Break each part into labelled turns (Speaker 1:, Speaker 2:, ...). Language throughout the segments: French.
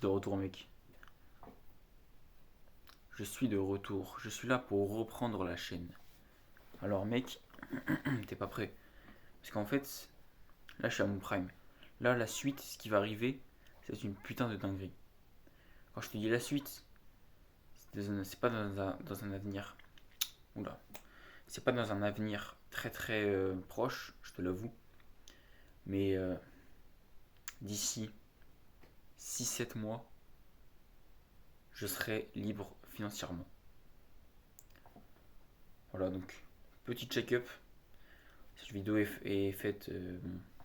Speaker 1: de retour, mec. Je suis de retour. Je suis là pour reprendre la chaîne. Alors, mec, t'es pas prêt. Parce qu'en fait, là, je suis à mon prime. Là, la suite, ce qui va arriver, c'est une putain de dinguerie. Quand je te dis la suite, c'est pas dans un avenir. Oula. C'est pas dans un avenir très très proche, je te l'avoue. Mais d'ici 6 7 mois, je serai libre financièrement. Voilà, donc petit check-up. Cette vidéo est faite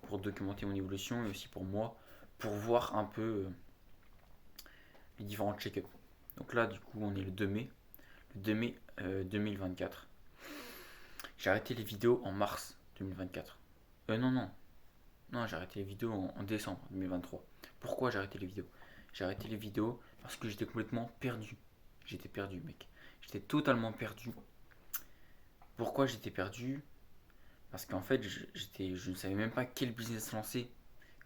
Speaker 1: pour documenter mon évolution et aussi pour moi, pour voir un peu les différents check-up. Donc là, du coup, on est le 2 mai, le 2 mai 2024. J'ai arrêté les vidéos en mars 2024. Non, non, non, j'ai arrêté les vidéos en décembre 2023. Pourquoi j'ai arrêté les vidéos? J'ai arrêté les vidéos parce que j'étais complètement perdu. J'étais perdu, mec. J'étais totalement perdu. Pourquoi j'étais perdu? Parce qu'en fait, je ne savais même pas quel business lancer,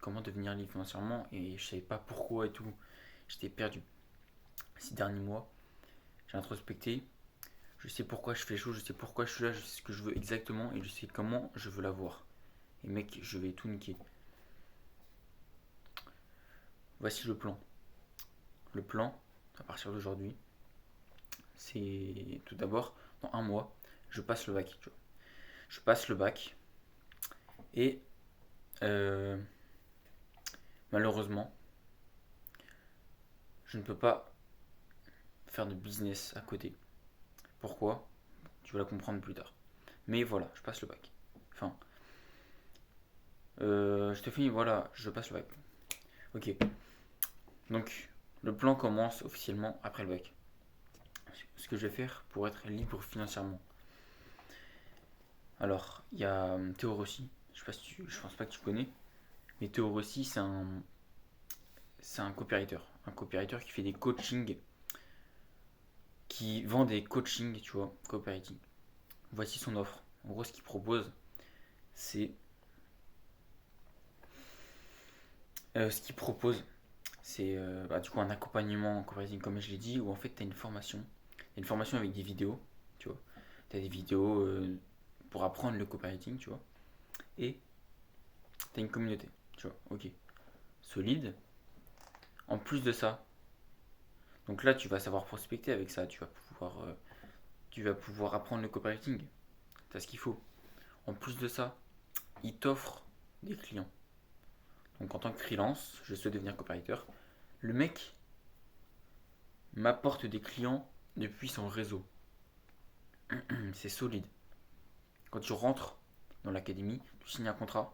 Speaker 1: comment devenir libre financièrement, et je savais pas pourquoi et tout. J'étais perdu. Ces derniers mois, j'ai introspecté. Je sais pourquoi je fais les choses, je sais pourquoi je suis là, je sais ce que je veux exactement, et je sais comment je veux l'avoir. Et mec, je vais tout niquer. Voici le plan. Le plan, à partir d'aujourd'hui, c'est tout d'abord, dans un mois, je passe le bac. Tu vois. Je passe le bac, et euh, malheureusement, je ne peux pas faire de business à côté. Pourquoi? Tu vas la comprendre plus tard. Mais voilà, je passe le bac. Enfin, je te finis, voilà, je passe le bac. Ok, donc le plan commence officiellement après le bac. Ce que je vais faire pour être libre financièrement. Alors, il y a Théo Rossi, je pense pas que tu connais, mais Théo Rossi, c'est un copywriter. Un copywriter qui fait des coachings, qui vend des coachings, tu vois, copywriting. Voici son offre. En gros, ce qu'il propose, c'est ce qu'il propose, c'est du coup un accompagnement en copywriting comme je l'ai dit, où en fait tu as une formation. Une formation avec des vidéos, tu vois. Tu as des vidéos pour apprendre le copywriting, tu vois. Et tu as une communauté, tu vois. Ok. Solide. En plus de ça, donc là tu vas savoir prospecter avec ça, tu vas pouvoir apprendre le copywriting. Tu as ce qu'il faut. En plus de ça, il t'offre des clients. Donc en tant que freelance, je souhaite devenir copywriter. Le mec m'apporte des clients depuis son réseau. C'est solide. Quand tu rentres dans l'académie, tu signes un contrat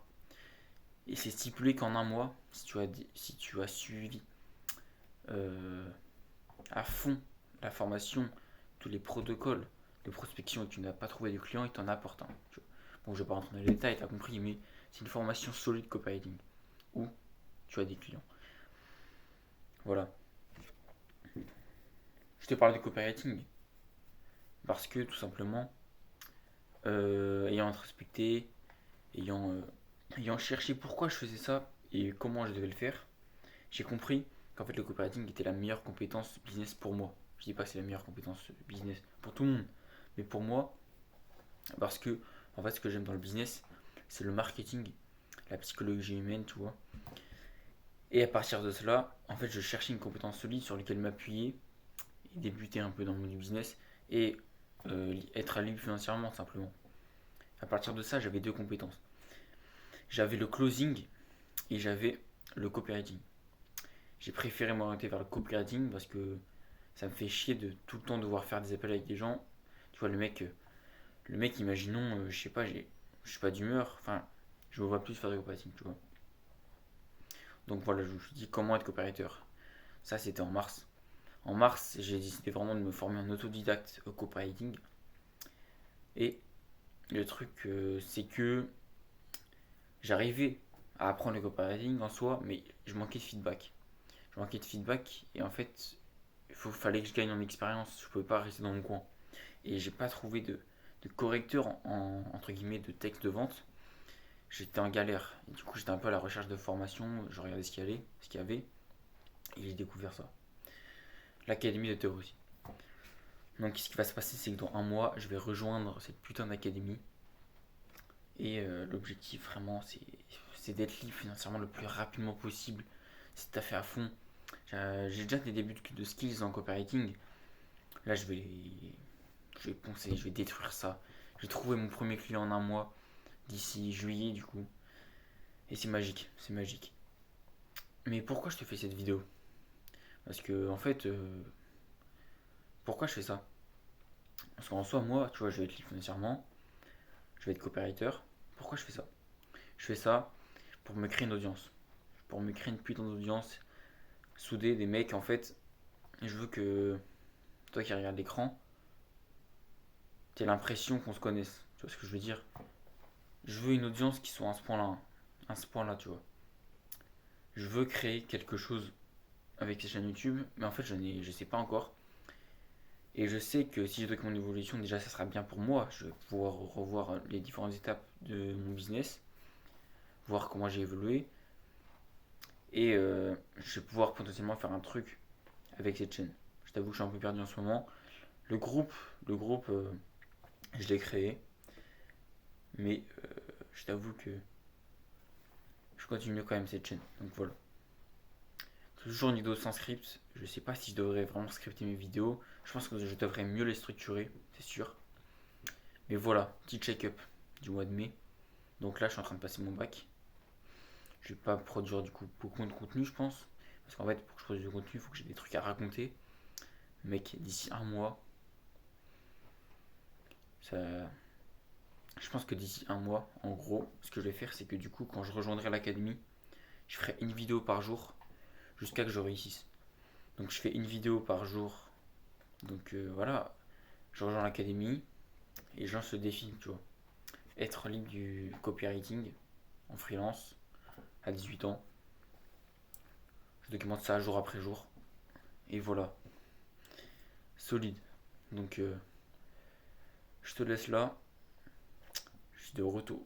Speaker 1: et c'est stipulé qu'en un mois, si tu as suivi euh, à fond la formation, tous les protocoles de prospection et que tu n'as pas trouvé de client, il t'en apporte un. Bon, je ne vais pas rentrer dans les détails, tu as compris, mais c'est une formation solide copywriting où tu as des clients. Voilà. Je te parle de copywriting parce que tout simplement, ayant introspecté, ayant, euh, ayant cherché pourquoi je faisais ça et comment je devais le faire, j'ai compris qu'en fait le copywriting était la meilleure compétence business pour moi. Je dis pas que c'est la meilleure compétence business pour tout le monde, mais pour moi, parce que en fait ce que j'aime dans le business, c'est le marketing, la psychologie humaine, tu vois. Et à partir de cela, en fait, je cherchais une compétence solide sur laquelle m'appuyer et débuter un peu dans mon business et être libre financièrement simplement. À partir de ça, j'avais deux compétences. J'avais le closing et j'avais le copywriting. J'ai préféré m'orienter vers le copywriting parce que ça me fait chier de tout le temps devoir faire des appels avec des gens. Tu vois, le mec imaginons, je suis pas d'humeur, enfin, je me vois plus faire du copywriting, tu vois. Donc voilà, je me suis dit comment être copywriter. Ça, c'était en mars. En mars, j'ai décidé vraiment de me former en autodidacte au copywriting. Et le truc, c'est que j'arrivais à apprendre le copywriting en soi, mais je manquais de feedback. Je manquais de feedback et en fait, fallait que je gagne en expérience. Je ne pouvais pas rester dans mon coin. Et j'ai pas trouvé de correcteur entre guillemets de texte de vente. J'étais en galère. Et du coup, j'étais un peu à la recherche de formation. Je regardais ce qu'il y avait. Et j'ai découvert ça. L'académie de Théo aussi. Donc ce qui va se passer, c'est que dans un mois, je vais rejoindre cette putain d'académie. Et l'objectif vraiment, c'est d'être libre financièrement le plus rapidement possible. C'est à fait à fond. J'ai déjà des débuts de skills en copywriting. Là, je vais poncer, je vais détruire ça. J'ai trouvé mon premier client en un mois, d'ici juillet du coup. Et c'est magique, c'est magique. Mais pourquoi je te fais cette vidéo? Parce que en fait, pourquoi je fais ça? Parce qu'en soi, moi, tu vois, je vais être libre financièrement, je vais être copywriter. Pourquoi je fais ça? Je fais ça pour me créer une audience. Pour me créer une putain d'audience soudée des mecs. En fait, je veux que toi qui regardes l'écran, t'aies l'impression qu'on se connaisse. Tu vois ce que je veux dire? Je veux une audience qui soit à ce point-là. À ce point-là, tu vois. Je veux créer quelque chose avec ces chaînes YouTube, mais en fait, je sais pas encore. Et je sais que si je dois mon évolution, déjà, ça sera bien pour moi. Je vais pouvoir revoir les différentes étapes de mon business, voir comment j'ai évolué. Et je vais pouvoir potentiellement faire un truc avec cette chaîne. Je t'avoue que je suis un peu perdu en ce moment. Le groupe, le groupe, je l'ai créé, mais je t'avoue que je continue quand même cette chaîne. Donc voilà. Toujours une vidéo sans script. Je sais pas si je devrais vraiment scripter mes vidéos. Je pense que je devrais mieux les structurer, c'est sûr. Mais voilà, petit check-up du mois de mai. Donc là, je suis en train de passer mon bac. Je vais pas produire du coup beaucoup de contenu, je pense. Parce qu'en fait, pour que je produise du contenu, il faut que j'ai des trucs à raconter. Mec, d'ici un mois, ça... je pense que d'ici un mois, en gros, ce que je vais faire, c'est que du coup, quand je rejoindrai l'académie, je ferai une vidéo par jour jusqu'à que je réussisse. Donc je fais une vidéo par jour. Donc voilà, je rejoins l'académie et je lance le défi, tu vois. Être libre du copywriting en freelance à 18 ans. Je documente ça jour après jour. Et voilà, solide. Donc je te laisse là. Je suis de retour.